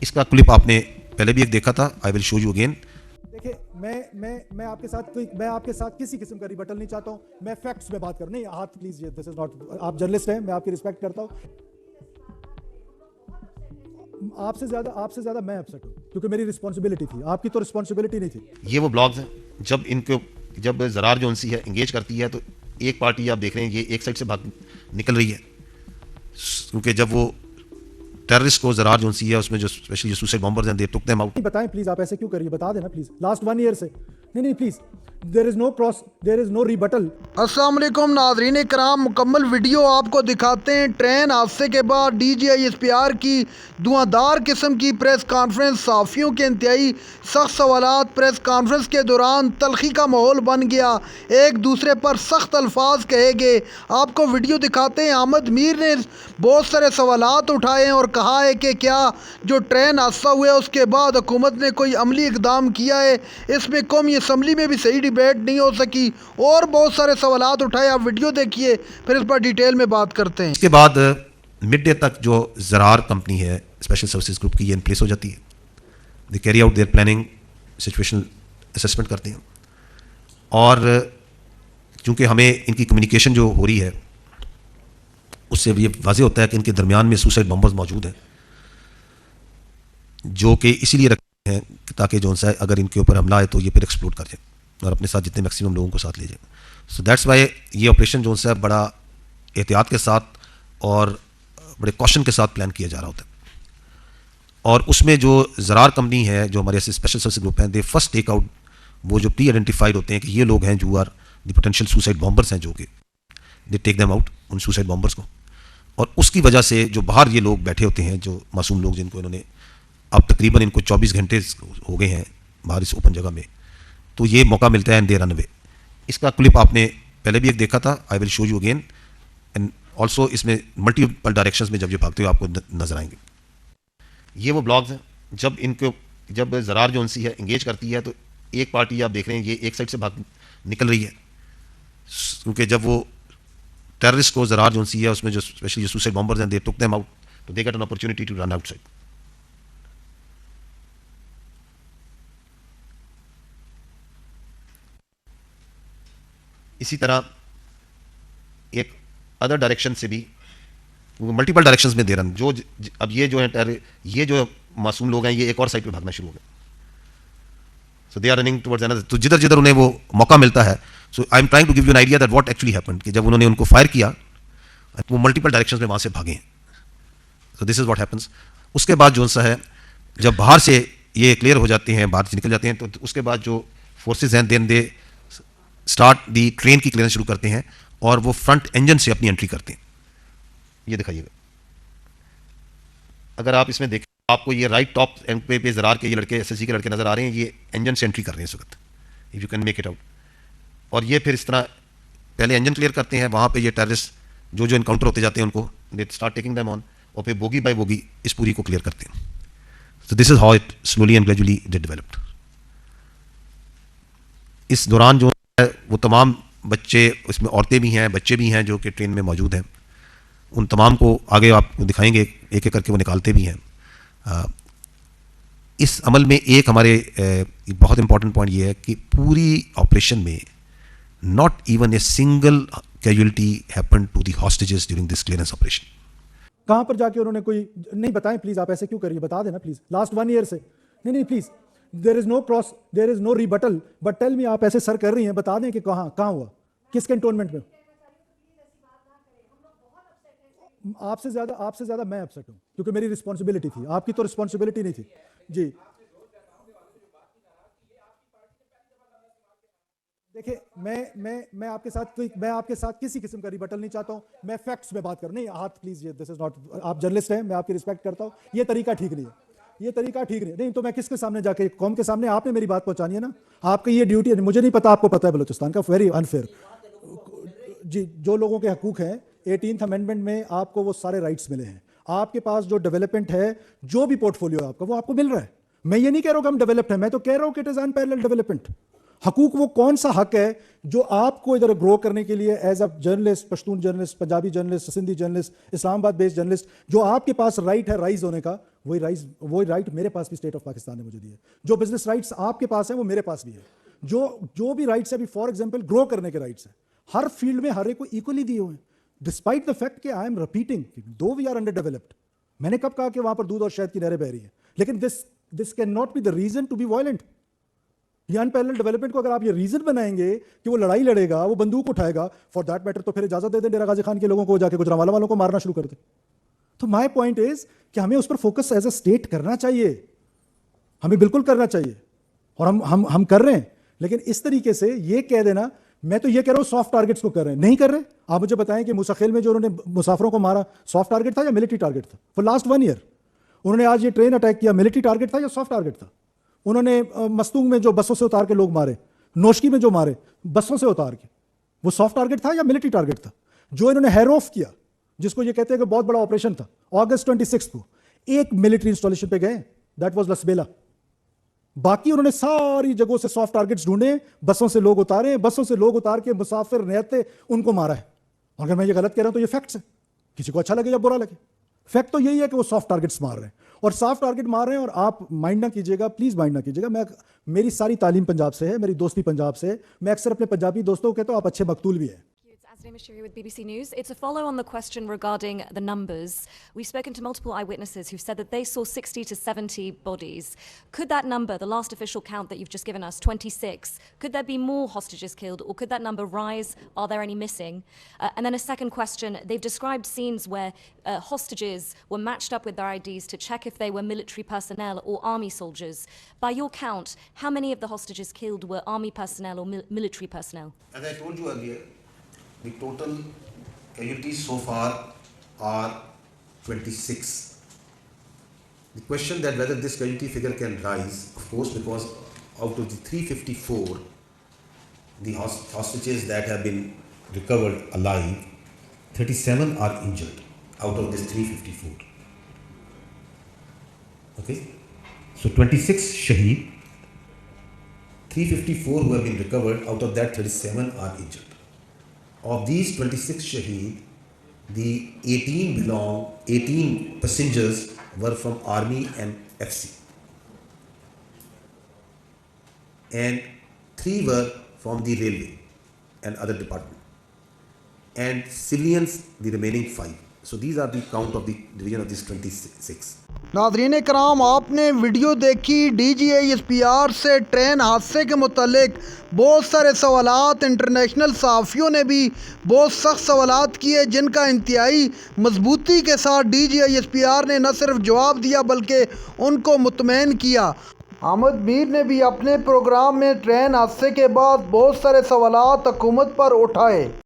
इसका क्लिप आपने पहले भी एक देखा था, I will show you again. देखिए, मैं आपके साथ किसी किस्म का रिबटल नहीं चाहता हूं। मैं फैक्ट्स में बात कर, नहीं हाथ प्लीज, ये दिस इज नॉट, आप जर्नलिस्ट हैं, मैं आपकी रिस्पेक्ट करता हूं। आपसे ज्यादा मैं अपसेट हूं क्योंकि मेरी रिस्पांसिबिलिटी थी, आपकी तो रिस्पांसिबिलिटी नहीं थी। ये वो ब्लॉग्स हैं जब ज़रार जो उनसी है इंगेज करती है तो एक पार्टी आप देख रहे हैं ये एक साइड से भाग निकल रही है, क्योंकि जब वो टेररिस्ट को ज़रार जो उनसी है उसमें जो स्पेशली जो सुसाइड बॉम्बर्स हैं दे टुक देम आउट। बताएं प्लीज, आप ऐसे क्यों करिए, बता देना प्लीज। लास्ट 1 ईयर से नहीं please, there is no rebuttal. अस्सलाम वालेकुम नाज़रीन कराम, मुकम्मल वीडियो आपको दिखाते हैं। ट्रेन हादसे के बाद डीजीआई एसपीआर की धुआंधार किस्म की प्रेस कॉन्फ्रेंस, सहाफ़ियों के इंतहाई सख्त सवालात। प्रेस कॉन्फ्रेंस के दौरान तलखी का माहौल बन गया, एक दूसरे पर सख्त अल्फाज कहे गए। आपको वीडियो दिखाते हैं। अहमद मीर ने बहुत सारे सवालात उठाए हैं और कहा है कि क्या जो ट्रेन हादसा हुआ है उसके बाद हुकूमत ने कोई अमली इकदाम किया है। इसमें कौमी असम्बली में भी सही डिबेट नहीं हो सकी और बहुत सारे सवालात उठाए। आप वीडियो देखिए, फिर इस पर डिटेल में बात करते हैं। इसके बाद मिड डे तक जो ज़रार कंपनी है स्पेशल सर्विसेज ग्रुप की, ये इन प्लेस हो जाती है। They carry out their planning, situational assessment करते हैं, और चूँकि हमें इनकी कम्युनिकेशन जो हो रही है उससे ये वाज़ेह होता है कि इनके दरमियान में सुसाइड बॉम्बर्स मौजूद हैं, जो कि इसीलिए रखते हैं ताकि जो सा अगर इनके ऊपर हमला आए तो ये फिर एक्सप्लोड कर जाए और अपने साथ जितने मैक्सिमम लोगों को साथ ले जाए। सो दैट्स वाई ये ऑपरेशन जो सा बड़ा एहतियात के साथ और बड़े कॉशन के साथ प्लान किया जा रहा होता है। और उसमें जो ज़रार कंपनी है, जो हमारे ऐसे स्पेशल सर्विस ग्रुप हैं, दे फर्स्ट टेक आउट वो जो प्री आइडेंटिफाइड होते हैं कि ये लोग हैं जो are the potential suicide bombers हैं, जो कि दे टेक देम आउट उन सुसाइड बॉम्बर्स को। और उसकी वजह से जो बाहर ये लोग बैठे होते हैं, जो मासूम लोग जिनको इन्होंने अब तकरीबन इनको 24 घंटे हो गए हैं बाहर इस ओपन जगह में, तो ये मौका मिलता है एंड दे रन अवे। इसका क्लिप आपने पहले भी एक देखा था, I will show you again. And also इसमें मल्टीपल डायरेक्शंस में जब ये भागते हुए आपको नजर आएंगे। ये वो ब्लॉग्स हैं जब ज़रार जो उनसी है इंगेज करती है तो एक पार्टी आप देख रहे हैं ये एक साइड से भाग निकल रही है, क्योंकि जब वो टेररिस्ट को ज़रार जो उनसी है उसमें जो स्पेशली जो सुसाइड बॉम्बर्स हैं दे टुक देम आउट, तो they get an opportunity to run outside. इसी तरह एक अदर डायरेक्शन से भी मल्टीपल डायरेक्शंस में दे रहा जो अब ये जो है ये जो मासूम लोग हैं ये एक और साइड पे भागना शुरू हो गए। So they are running towards another, तो जिधर जिधर उन्हें वो मौका मिलता है। So I am trying to give you an idea that what actually happened, कि जब उन्होंने उनको फायर किया वो मल्टीपल डायरेक्शंस में वहां से भागे। So this is what happens. उसके बाद जो सा है जब बाहर से ये क्लियर हो जाते हैं, बाहर से निकल जाते हैं, तो उसके बाद जो फोर्सेज हैं then they start the train की क्लियरेंस शुरू करते हैं और वो फ्रंट इंजन से अपनी एंट्री करते हैं। ये दिखाइएगा, अगर आप इसमें देखें आपको ये राइट टॉप एंड पे ज़रार के ये लड़के एसएससी के लड़के नजर आ रहे हैं, ये इंजन से एंट्री कर रहे हैं इस वक्त, if you can make it out. और ये फिर इस तरह पहले इंजन क्लियर करते हैं, वहां पे ये टेररिस्ट जो जो इनकाउंटर होते जाते हैं उनको they start taking them on, और फिर बोगी बाय बोगी इस पूरी को क्लियर करते हैं। So this is how it slowly and gradually developed. इस दौरान जो है वो तमाम बच्चे, इसमें औरतें भी हैं, बच्चे भी हैं जो कि ट्रेन में मौजूद हैं, उन तमाम को आगे आपको दिखाएंगे, एक एक करके वो निकालते भी हैं। इस अमल में एक हमारे बहुत इंपॉर्टेंट पॉइंट ये है कि पूरी ऑपरेशन में not even a single casualty happen to the hostages during this clearance operation. कहां पर जाके उन्होंने कोई नहीं, बताएं प्लीज, आप ऐसे क्यों करिए, बता देना प्लीज। लास्ट 1 ईयर से नहीं please, there is no rebuttal, but tell me, आप ऐसे सर कर रही हैं, बता दें कि कहां हुआ, किस कैंटोनमेंट में। आपसे ज्यादा मैं अपसेट हूं क्योंकि मेरी रिस्पांसिबिलिटी थी, आपकी तो रिस्पांसिबिलिटी नहीं थी जी। देखिए, मैं आपके साथ किसी किस्म का रिबटल नहीं चाहता हूं। मैं फैक्ट्स में बात कर, नहीं हाथ प्लीज, ये दिस इज नॉट, आप जर्नलिस्ट हैं, मैं आपकी रिस्पेक्ट करता हूं। ये तरीका ठीक नहीं है, नहीं तो मैं किसके सामने जाके, कौम के सामने आपने मेरी बात पहुंचानी है ना, आपकी ये ड्यूटी है। मुझे नहीं पता, आपको पता है बलूचिस्तान का, वेरी अनफेयर जी। जो लोगों के हकूक हैं 18th अमेंडमेंट में आपको वो सारे राइट्स मिले हैं। आपके पास जो डेवलपमेंट है, जो भी पोर्टफोलियो है आपका, वो आपको मिल रहा है। मैं ये नहीं कह रहा हूं कि हम डेवलप्ड हैं, मैं तो कह रहा हूं कि इट इज अनपैरेलल्ड डेवलपमेंट। हकूक वो कौन सा हक है जो आपको इधर ग्रो करने के लिए as a journalist, Pashtun journalist, Punjabi journalist, Sindhi journalist, Islamabad based journalist, जो आपके पास राइट है राइज होने का, वही राइट मेरे पास भी स्टेट ऑफ पाकिस्तान ने मुझे दी है। जो बिजनेस राइट्स आपके पास है वो मेरे पास भी है। जो भी राइट्स है, अभी फॉर एग्जाम्पल ग्रो करने के राइट्स है, हर फील्ड में हर एक को इक्वली दिए हुए हैं, डिस्पाइट द फैक्ट कि आई एम रिपीटिंग दो वी आर अंडर डेवलप्ड। मैंने कब कहा कि वहां पर दूध और शहद की नहरें बह रही हैं, लेकिन this can not be the reason to be violent. ये अनपैरेलल्ड डेवलपमेंट को अगर आप ये रीजन बनाएंगे कि वो लड़ाई लड़ेगा, वो बंदूक उठाएगा, फॉर दैट मैटर तो फिर इजाजत दे दें डेरा गाजी खान के लोगों को जाके गुजरांवाला वालों को मारना शुरू कर दे। तो माय पॉइंट इज कि हमें उस पर फोकस एज अ स्टेट करना चाहिए, हमें बिल्कुल करना चाहिए, और हम कर रहे हैं। लेकिन इस तरीके से ये कह देना, मैं तो ये कह रहा हूं सॉफ्ट टारगेट्स को कर रहे हैं, नहीं कर रहे। आप मुझे बताएं कि मूसाखेल में जो उन्होंने मुसाफिरों को मारा, सॉफ्ट टारगेट था या मिलिट्री टारगेट था? फॉर लास्ट 1 ईयर उन्होंने आज ये ट्रेन अटैक किया, मिलिट्री टारगेट था या सॉफ्ट टारगेट था? उन्होंने मस्तूंग में जो बसों से उतार के लोग मारे, नोशकी में जो मारे बसों से उतार के, वो सॉफ्ट टारगेट था या मिलिट्री टारगेट था? जो इन्होंने हैरोफ किया, जिसको ये कहते हैं कि बहुत बड़ा ऑपरेशन था, अगस्त 26 को एक मिलिट्री इंस्टॉलेशन पे गए, दैट वाज लसबेला। बाकी उन्होंने सारी जगहों से सॉफ्ट टारगेट्स ढूंढे, बसों से लोग उतारे, बसों से लोग उतार के मुसाफिर रहते उनको मारा है। अगर मैं ये गलत कह रहा हूं तो ये फैक्ट्स है, किसी को अच्छा लगे या बुरा लगे, फैक्ट तो यही है कि वो सॉफ्ट टारगेट्स मार रहे हैं, और सॉफ्ट टारगेट मार रहे हैं। और आप माइंड ना कीजिएगा, प्लीज माइंड ना कीजिएगा, मेरी सारी तालीम पंजाब से है, मेरी दोस्ती पंजाब से है। मैं अक्सर अपने पंजाबी दोस्तों को कहता हूं आप अच्छे मकतूल भी हैं। It's Azreen Mashiri with BBC News. It's a follow on the question regarding the numbers. We've spoken to multiple eyewitnesses who've said that they saw 60 to 70 bodies. Could that number, the last official count that you've just given us, 26, could there be more hostages killed, or could that number rise? Are there any missing? And then a second question, they've described scenes where hostages were matched up with their IDs to check if they were military personnel or army soldiers. By your count, how many of the hostages killed were army personnel or military personnel? As I told you earlier, the total casualties so far are 26. The question that whether this casualty figure can rise, of course, because out of the 354, the hostages that have been recovered alive, 37 are injured out of this 354. Okay, so 26 shaheed, 354 who have been recovered, out of that 37 are injured. Of these 26 shaheed, the 18 passengers were from Army and FC, and 3 were from the railway and other department, and civilians the remaining 5. So these are the count of the division of these 26. नाज़रीन कराम, आपने video देखी। DGISPR से train हादसे के मुतालिक बहुत सारे सवालात, इंटरनेशनल सहाफ़ियों ने भी बहुत सख्त सवालात किए, जिनका इंतहाई मजबूती के साथ DGISPR ने न सिर्फ जवाब दिया बल्कि उनको मुतमईन किया। अहमद मीर ने भी अपने प्रोग्राम में ट्रेन हादसे के बाद बहुत सारे सवालात हुकूमत पर उठाए।